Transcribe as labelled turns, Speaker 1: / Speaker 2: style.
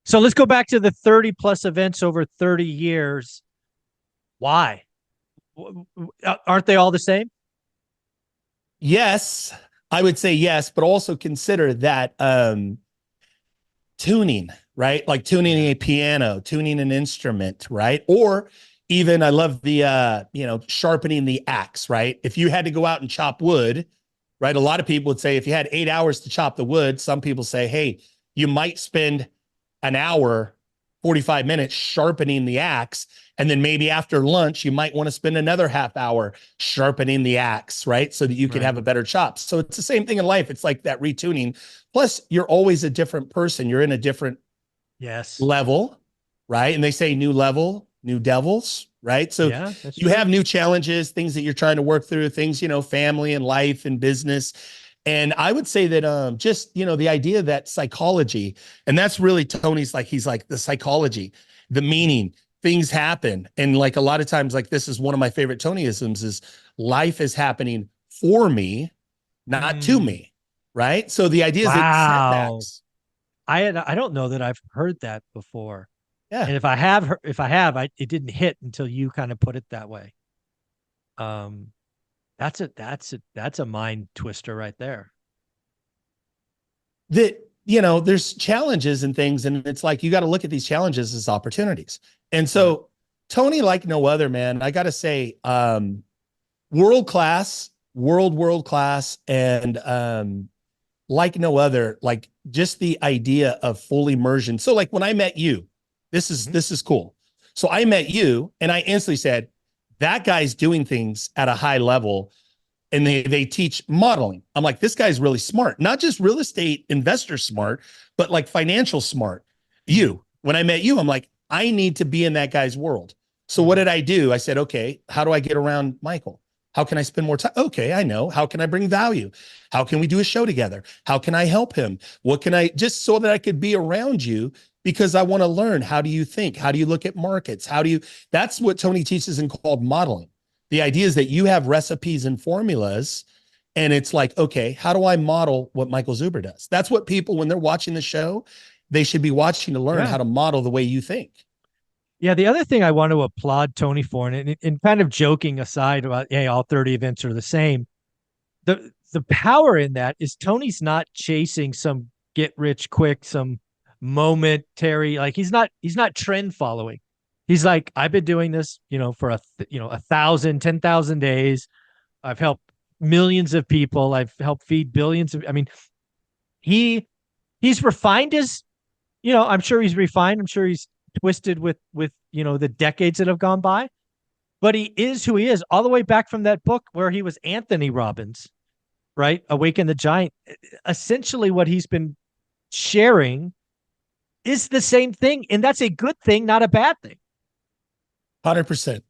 Speaker 1: So let's go back to the 30 plus events over 30 years. Why? Aren't they all the same?
Speaker 2: Yes, I would say yes, but also consider that tuning, right? Like tuning
Speaker 1: Yeah.
Speaker 2: a piano, tuning an instrument, right? Or even I love the sharpening the axe, right? If you had to go out and chop wood, right? A lot of people would say if you had 8 hours to chop the wood, some people say, hey, you might spend an hour, 45 minutes sharpening the axe. And then maybe after lunch, you might want to spend another half hour sharpening the axe, right? So that you could
Speaker 1: Right.
Speaker 2: have a better chop. So it's the same thing in life. It's like that retuning. Plus, you're always a different person. You're in a different
Speaker 1: Yes.
Speaker 2: level, right? And they say new level, new devils, right? So
Speaker 1: Yeah, that's
Speaker 2: you
Speaker 1: true.
Speaker 2: have new challenges, things that you're trying to work through, things, family and life and business. And I would say that just, the idea that psychology, and that's really Tony's like, he's like the psychology, the meaning, things happen. And like a lot of times, like this is one of my favorite Tonyisms is life is happening for me, not to
Speaker 1: Mm.
Speaker 2: me. Right. So the idea is that
Speaker 1: Wow.
Speaker 2: setbacks.
Speaker 1: I don't know that I've heard that before.
Speaker 2: Yeah.
Speaker 1: And it didn't hit until you kind of put it that way. Um, that's a mind twister right there.
Speaker 2: That there's challenges and things, and it's like you got to look at these challenges as opportunities. And
Speaker 1: Right.
Speaker 2: so Tony, like no other, man, I gotta say, world class, world class, and like no other, like just the idea of full immersion. So like when I met you, this is
Speaker 1: Mhm.
Speaker 2: this is cool. So I met you and I instantly said, that guy's doing things at a high level, and they teach modeling. I'm like, this guy's really smart, not just real estate investor smart, but like financial smart.
Speaker 1: Mhm.
Speaker 2: When I met you, I'm like, I need to be in that guy's world. So what
Speaker 1: Mhm.
Speaker 2: did I do? I said, okay, how do I get around Michael? How can I spend more time? Okay, I know. How can I bring value? How can we do a show together? How can I help him? What can I just so that I could be around you, because I want to learn, how do you think? How do you look at markets? That's what Tony teaches in called modeling. The idea is that you have recipes and formulas, and it's like, okay, how do I model what Michael Zuber does? That's what people, when they're watching the show, they should be watching to learn
Speaker 1: Yeah.
Speaker 2: how to model the way you think.
Speaker 1: Yeah. The other thing I want to applaud Tony for, and kind of joking aside about, hey, all 30 events are the same. The power in that is Tony's not chasing some get rich quick, some momentary, like he's not trend following. He's like, I've been doing this, for 1,000, 10,000 days. I've helped millions of people. I've helped feed billions of, I mean, he he's refined his, I'm sure he's refined. I'm sure he's twisted with the decades that have gone by, but he is who he is all the way back from that book where he was Anthony Robbins, right? Awaken the Giant. Essentially, what he's been sharing is the same thing. And that's a good thing, not a bad thing.
Speaker 2: 100%.